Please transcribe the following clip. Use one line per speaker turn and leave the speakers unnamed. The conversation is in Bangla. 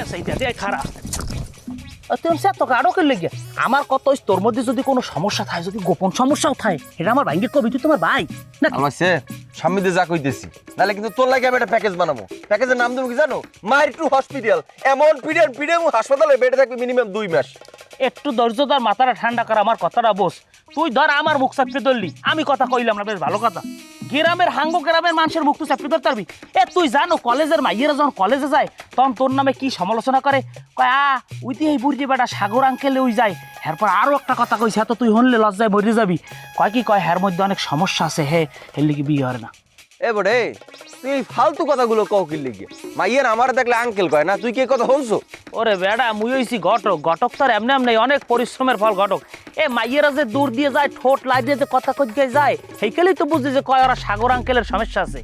আছে দে খারা তুমি সে তো গাড়ো করে লেগে আমার কত তোর মধ্যে যদি কোনো সমস্যা থাকে যদি গোপন সমস্যাও থাকে এটা আমার ভাইকে কবি তুই তোমার ভাই না
আমার সে স্বামীতে যা কইতেছি নাহলে কিন্তু তোর লাগে আমি একটা প্যাকেজ বানাবো প্যাকেজের নাম দেবো কি জানো মায়ের টু হসপিটাল এমন পিডিয়ান পিডিয়ান হাসপাতালে বেডে থাকবে মিনিমাম 2 মাস
একটু ধৈর্য ধর মাথাটা ঠান্ডা কর আমার কথাটা বস তুই ধর আমার মুখ চাপতে ধরলি আমি কথা কইলাম না বেশ ভালো কথা গ্রামের হাঙ্গো গ্রামের মানুষের মুখ তুই চাপতে ধরতে পারবি তুই জানো কলেজের মাইয়েরা যখন কলেজে যায় তখন তোর নামে কি সমালোচনা করে কয় ওই তুই এই বুড়ি বেটা সাগর আঙ্কেলে ওই যায় এরপর আরো একটা কথা কইছে তো তুই হনলে লজ্জায় মরে যাবি কি কয় হের মধ্যে অনেক সমস্যা আছে এর লিগে বিয়ে হয় না
এ বড়ে তুই এই ফালতু কথাগুলো কও কি লিগে মাইয়ের আমার দেখলে আঙ্কেল কয় না তুই কি কথা হনছো
ওরে বেড়া মুই হইছি ঘটক তো আর এমনি এমনি অনেক পরিশ্রমের ফল ঘটক মাইয়েরা যে দূর দিয়ে যায় ঠোঁট লাই দিয়ে যে কথা কই দিয়ে যায় সেইখানেই তো বুঝি যে কয় ওরা সাগর আঙ্কেলের সমস্যা আছে